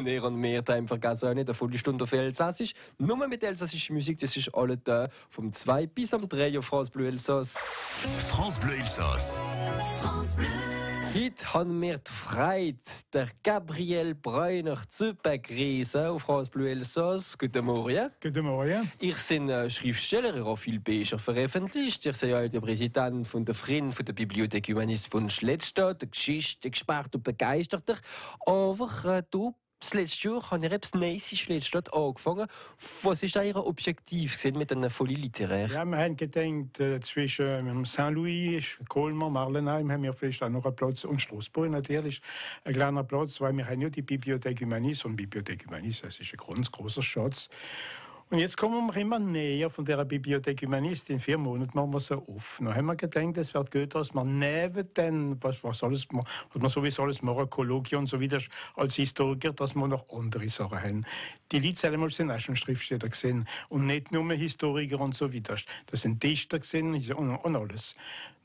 Nee, und wir haben vergessen auch nicht eine volle Stunde auf Elsassisch. Nur mit elsassischer Musik, das ist alle da vom 2 bis am 3 auf France Bleu Elsass. France Bleu Elsass. France Bleu. Heute haben wir die Freude, der Gabriel Breuner zu begrüßen auf France Bleu Elsass. Guten Morgen. Guten Morgen. Ich bin Schriftsteller, ich habe viele Bücher veröffentlicht. Ich bin ja der Präsident von der Frieden von der Bibliothek Humanist von Schlettstadt, der Geschichte, Experte und Begeisterter. Aber das letzte Jahr habe ich etwas Neues in Schlettstadt angefangen. Was war Ihr Objektiv mit einer Folie literaire? Ja, wir haben gedacht, zwischen Saint-Louis, Colmar, Marlenheim haben wir vielleicht auch noch einen Platz und Straßburg natürlich ein kleiner Platz, weil wir haben ja die Bibliothek Humanist und Bibliothek Humanist, das ist ein ganz großer Schatz. Und jetzt kommen wir immer näher von der Bibliothek Humanist. In 4 Monaten machen wir sie auf. Dann haben wir gedacht, es wird gut, dass wir neben den, was man sowieso alles machen, Kolloquien und so weiter, als Historiker, dass wir noch andere Sachen haben. Die Leute selber sind auch schon Schriftsteller gesehen. Und nicht nur Historiker und so weiter. Das sind Dichter gesehen und alles.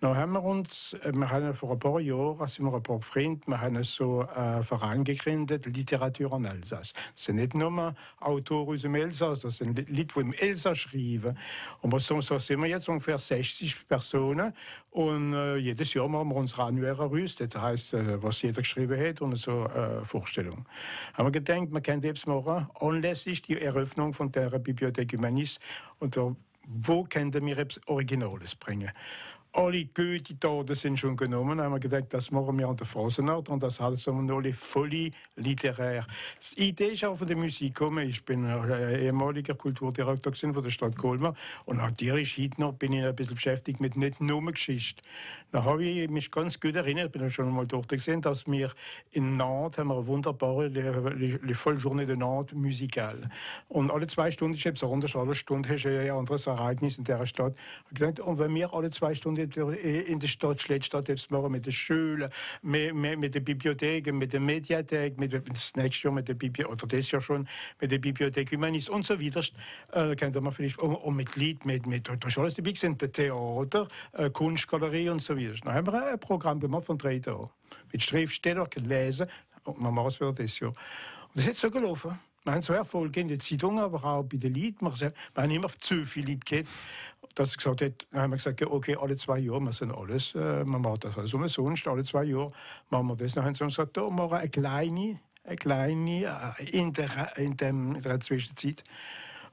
Dann haben wir vor ein paar Jahren, sind wir ein paar Freunde, wir haben so einen Verein gegründet, Literatur en Alsace. Das sind nicht nur Autoren aus dem Elsass, das sind Leute, die im Elsass schreiben. Und so sind wir jetzt ungefähr 60 Personen. Und jedes Jahr machen wir unsere Annuaire raus, das heisst, was jeder geschrieben hat und so eine Vorstellung. Haben wir gedacht, man könnte jetzt machen, anlässlich die Eröffnung von der Bibliothek Humanist, und wo könnten wir etwas Originales bringen. Alle Goethe-Taten sind schon genommen, haben wir gedacht, das machen wir an der Phasenart und das alles alle voll literär. Die Idee ist auch von der Musik gekommen. Ich bin ehemaliger Kulturdirektor von der Stadt Colmar und natürlich heute noch bin ich ein bisschen beschäftigt mit nicht nur Geschichte. Da habe ich mich ganz gut erinnert, ich bin schon mal dort gesehen, dass wir in Nantes haben wir eine wunderbare Le Folle Journée de Nantes musicale. Und alle 2 Stunden ist es anders, alle Stunden hast du ein anderes Ereignis in dieser Stadt. Und wenn wir alle 2 Stunden in der Stadt Schlettstadt machen mit den Schulen, mit den Bibliotheken, mit der Mediathek, das nächste Jahr mit der Bibliothek, oder das Jahr schon mit der Bibliothek Humanist und so weiter, könnte man vielleicht und mit Lied, da ist alles dabei gewesen, Theater, Kunstgalerie und so weiter. Dann haben wir ein Programm gemacht von 3 Tagen. Mit Schriftstellern gelesen, und man macht es für das Jahr. Und das ist jetzt so gelaufen. Wir haben so Erfolg in den Zeitungen, aber auch bei den Leuten. Wir haben immer zu viele Leute gehabt, dass gesagt hat, dann haben wir gesagt, okay, alle 2 Jahre, wir sind alles, man macht das alles umsonst, alle 2 Jahre machen wir das. Dann haben sie uns gesagt, da machen wir eine kleine in der Zwischenzeit.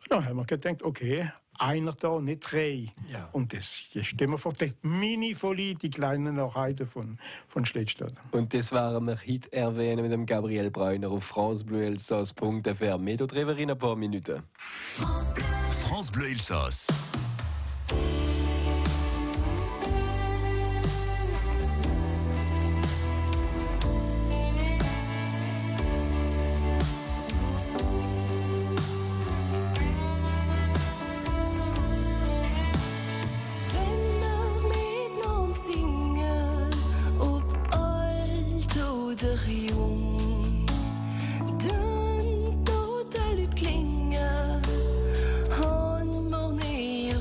Und dann haben wir gedacht, okay, einer da, nicht 3. Ja. Und das stellen wir vor, die Mini-Folie, die kleinen Nachheiten von Schlettstadt. Und das werden wir heute erwähnen mit dem Gabriel Breuner auf francebleuelsass.fr. Mehr darüber in ein paar Minuten. France Bleu Elsass. Den dårlige klinger, hånd må ned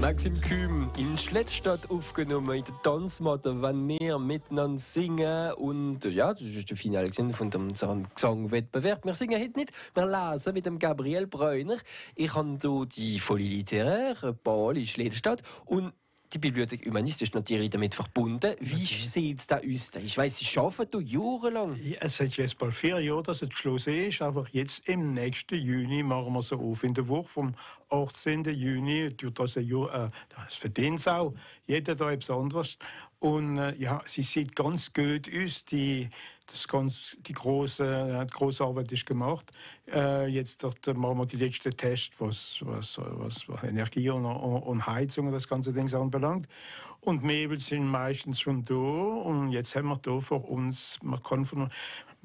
Maxim Kühm in Schlettstadt aufgenommen in der Tanzmatte, wenn wir miteinander singen. Und ja, das ist das Finale von dem Gesangwettbewerb. Wir singen heute nicht, wir lesen mit dem Gabriel Breuner. Ich habe hier die Folie littéraire, Paul in Schlettstadt. Und die Bibliothek Humanist ist natürlich damit verbunden. Wie sieht es da aus? Ich weiss, Sie arbeiten hier jahrelang. Ja, es hat jetzt bald 4 Jahre, dass es geschlossen ist. Einfach jetzt im nächsten Juni machen wir so auf. In der Woche vom 18. Juni tut das ein Jahr, das verdient es auch. Jeder da etwas anderes. Und ja, sie sieht ganz gut aus. Die große Arbeit ist gemacht. Jetzt machen wir die letzten Tests, was Energie und Heizung und das ganze Ding anbelangt. Und Möbel sind meistens schon da. Und jetzt haben wir da vor uns,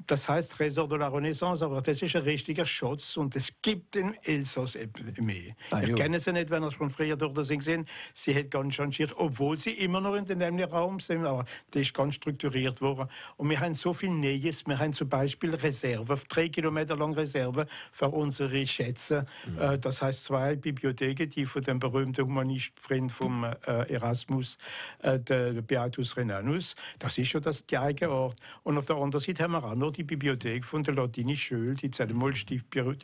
das heißt Trésor de la Renaissance, aber das ist ein richtiger Schatz und es gibt den Elsass mehr. Ich kenne sie nicht, wenn er schon früher durch das gesehen. Sie hat ganz changiert, obwohl sie immer noch in dem Raum sind, aber das ist ganz strukturiert worden. Und wir haben so viel Neues. Wir haben zum Beispiel Reserve, 3 Kilometer lang Reserve für unsere Schätze. Das heißt 2 Bibliotheken, die von dem berühmten Humanist-Freund vom Erasmus, der Beatus Rhenanus. Das ist schon der eigene Ort. Und auf der anderen Seite haben wir auch noch die Bibliothek von der Latinisch Schule, die zuerst die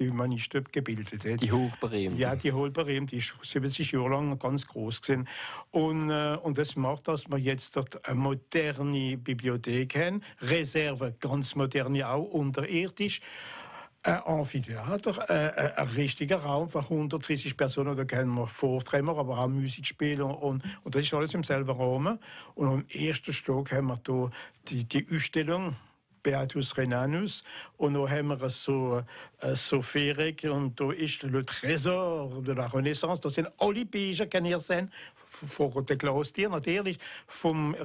Humanisten gebildet hat. Die hochberühmte. Ja, die hochberühmte. Die ist 70 Jahre lang ganz groß gewesen. Und das macht, dass wir jetzt dort eine moderne Bibliothek haben. Reserve, ganz moderne auch, unterirdisch. Ein Amphitheater, ein richtiger Raum für 130 Personen, da können wir Vorträge, aber auch Musik spielen und das ist alles im selben Raum. Und am ersten Stock haben wir hier die Ausstellung Beatus Rhenanus und dann haben wir so Ferik und da ist le Trésor de la Renaissance, da sind alle Bücher, kann ihr sehen, vor der Glostier natürlich, vom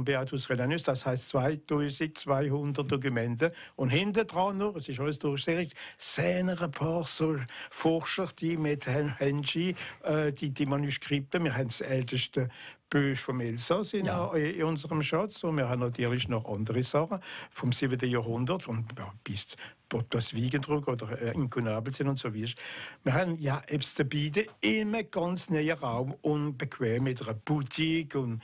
Beatus Rhenanus, das heißt 2200 Dokumente und hinten dran noch, es ist alles durchsichtig, sind ein paar so Forscher, die mit Henschy die Manuskripte, wir haben das älteste Bücher vom Elsass in unserem Schatz und wir haben natürlich noch andere Sachen vom 7. Jahrhundert und bis das Wiegendruck oder Inkunabel sind und so weiter. Wir haben ja etwas zu bieten, immer ganz neuen Raum und bequem mit einer Boutique und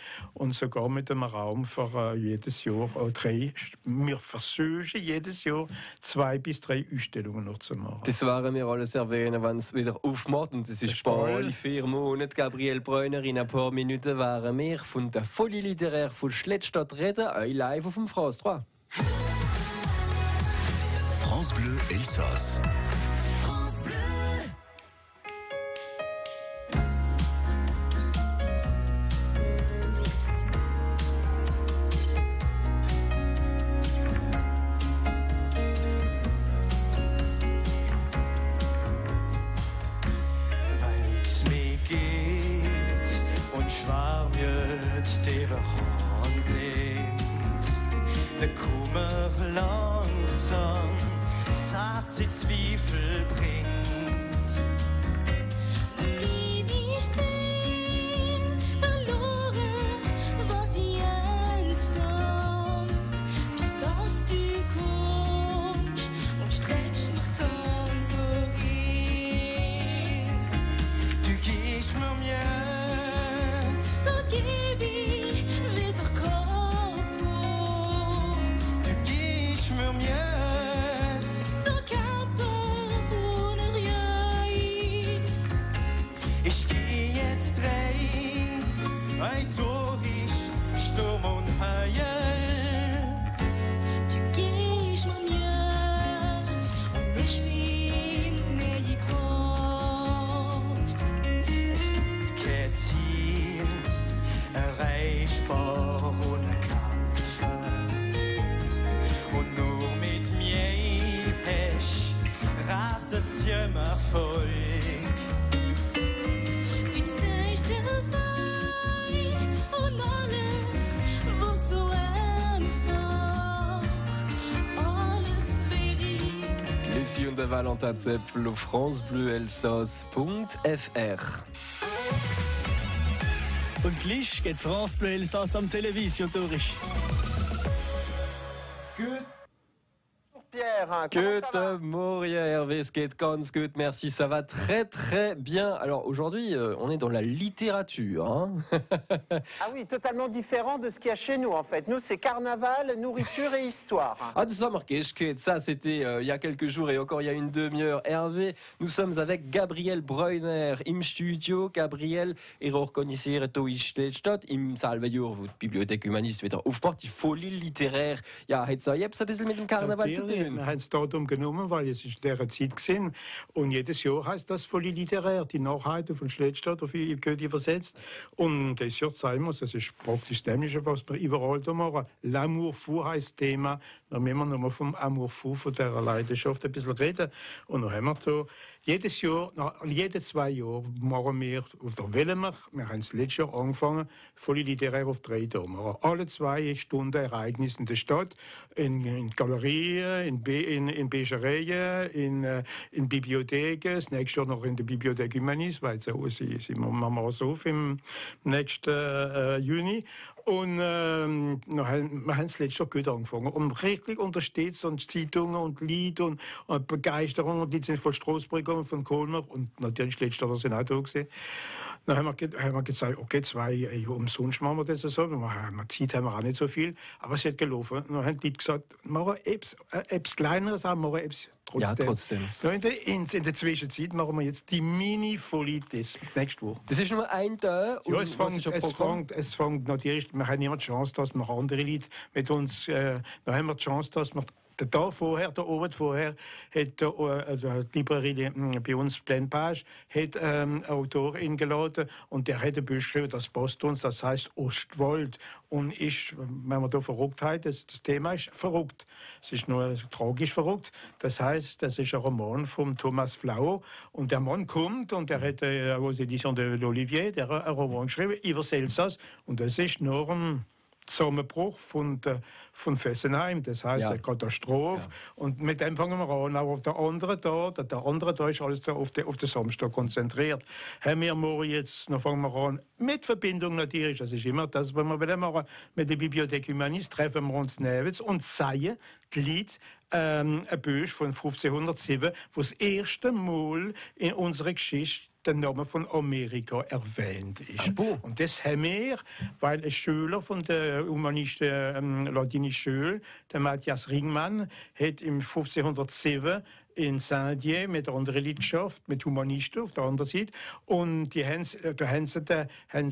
sogar mit einem Raum für jedes Jahr 3. Wir versuchen jedes Jahr 2 bis 3 Ausstellungen noch zu machen. Das werden wir alles erwähnen, wenn es wieder aufmacht. Und das ist bald 4 Monate. Gabriel Breuner, in ein paar Minuten werden wir von der Folie littéraire von Schlettstadt reden, live auf dem France 3. France Bleu Elsass. France Bleu. Weil nichts mehr geht und schwer wird, die Hand nimmt, der Kummer langsam sagt sie Zweifel bringt. Dann blieb ich stehen, verloren war die einsam, bis dass du kommst und streckst mich dann so hin. Du gehst mir mit, Vergib ich wieder Kopf vor. du gehst mir mit. Ich geh jetzt rein, ein Tor ist Sturm und Heil. Du gehst mir mit und ich finde neue Kraft. Es gibt kein Ziel, erreichbar ohne Kampf. Und nur mit mir ratet's im Erfolg. Du zeigst dir Weih und alles wird so einfach. Alles verrückt. Lucie und der Valentin Zepfel auf francebleuelsass.fr. Und gleich geht France Bleu Elsass am Television durch. Pierre. Comment ça va? Gute Morgen, Hervé, es geht ganz gut, merci, ça va très très bien. Alors aujourd'hui, on est dans la littérature. Hein. Ah oui, totalement différent de ce qu'il y a chez nous en fait. Nous, c'est carnaval, nourriture et histoire. Ah, du marqué, ça c'était il y a quelques jours et encore il y a une demi-heure. Hervé, nous sommes avec Gabriel Breuner im Studio. Gabriel, reconnaissir to Schlettstadt im Salvador, wo die Bibliothek Humanist wieder aufbaut. Die Folie literaire, ja, hat es ein bisschen mit dem Karneval zu Natürlich, tun. wir haben das Datum genommen, weil es ist dieser Zeit gewesen. Und jedes Jahr heißt das Folie literaire, die Nachhaltung von Schlettstadt auf Goethe übersetzt. Und das Jahr zeigen wir, das ist praktisch dämlich, was wir überall da machen. L'amour fou heisst das Thema. Da müssen wir nochmal vom Amour fou, von dieser Leidenschaft ein bisschen reden. Und dann haben wir so, jedes Jahr, jede 2 Jahre machen wir, oder wollen wir haben das letztes Jahr angefangen, Folie literaire auf 3 Tage machen. Alle 2 Stunden Ereignisse in der Stadt, in Galerien, in Büchereien, in Bibliotheken, das nächste Jahr noch in der Bibliothek Humanist, weil sie machen wir so im nächsten Juni. Und wir haben das letzte Jahr gut angefangen. Und richtig unterstützt und Zeitungen und Lieder und Begeisterung. Und die sind von Straßburg und von Kolmar. Und natürlich letztes Jahr sind auch da gewesen. Dann haben wir gesagt, okay, 2 umsonst machen wir das so. Zeit haben wir auch nicht so viel. Aber es hat gelaufen. Dann haben die Leute gesagt, machen wir etwas Kleineres, aber machen wir etwas trotzdem. Ja, trotzdem. In der Zwischenzeit machen wir jetzt die Mini-Folie nächste Woche. Das ist nur ein Teil. Ja, es fängt natürlich, wir haben immer die Chance, dass wir andere Leute mit uns, da haben wir die Chance, dass wir der oben vorher, hat die Librairie bei uns, Plein Page, hat einen Autor eingeladen und der hat ein Buch geschrieben, das passt uns, das heißt Ostwald. Und wenn man da Verrücktheit, das Thema ist verrückt. Es ist nur tragisch verrückt. Das heißt, das ist ein Roman von Thomas Flau. Und der Mann kommt und der hat aus Edition de l'Olivier, der hat einen Roman geschrieben über Elsass. Und das ist nur ein Zusammenbruch von Fessenheim, das heißt eine Katastrophe. Ja. Und mit dem fangen wir an. Aber auf der anderen da ist alles da auf den Samstag konzentriert. Haben wir morgen jetzt, noch fangen wir an, mit Verbindung natürlich, das ist immer das, was wir machen, mit der Bibliothek Humanist treffen wir uns neben und sagen, die Leute, ein Buch von 1507, wo das erste Mal in unserer Geschichte der Name von Amerika erwähnt ist. Und das haben wir, weil ein Schüler von der humanistischen latinischen Schule, der Matthias Ringmann, hat im 1507 in Saint-Dié mit anderen Leuten geschafft, mit Humanisten auf der anderen Seite. Und da haben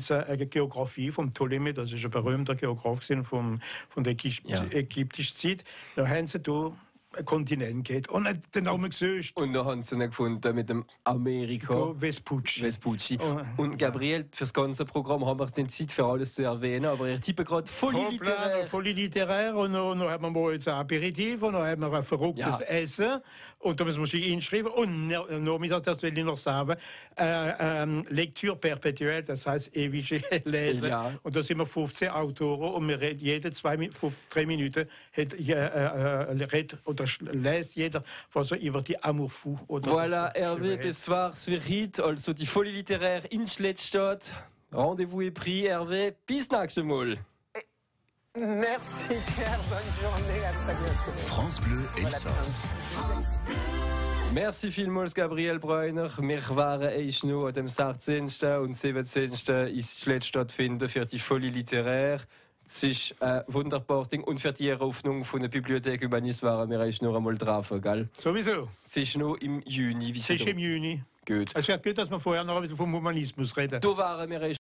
sie eine Geografie von Ptolemy, das ist ein berühmter Geograf von der ägyptischen Zeit. Da haben sie da ein Kontinent geht und den Namen gesucht. Und dann haben sie ihn gefunden mit dem Amerika. Vespucci. Und Gabriel, für das ganze Programm haben wir jetzt Zeit für alles zu erwähnen, aber ihr tippt gerade Folie literaire. Folie literaire und dann haben wir jetzt ein Aperitif und dann haben wir ein verrücktes Essen. Und da müssen wir sich einschreiben. Und nachmittags, das will ich noch sagen, Lektüre perpetuell, das heißt ewige Lesen. Ja. Und da sind wir 15 Autoren und wir reden jede 3 Minuten oder lässt jeder, was er über die Amour fou. Voilà, Hervé, das war's für heute. Also die Folie literaire in Schlettstadt. Rendez-vous est pris, Hervé. Bis nächstes Mal. Merci Pierre, bonne journée, à très bientôt. France Bleu Elsass. Merci vielmals, Gabriel Breuner. Wir waren erst noch an dem 16. und 17. in Schlettstadt finden für die Folie literaire. Es ist ein wunderbares Ding. Und für die Eröffnung von der Bibliothek Humanist waren wir erst noch einmal drauf, gell? Sowieso. Es ist noch im Juni. Es ist im Juni. Gut. Es wäre gut, dass wir vorher noch ein bisschen vom Humanismus reden. Da waren wir erst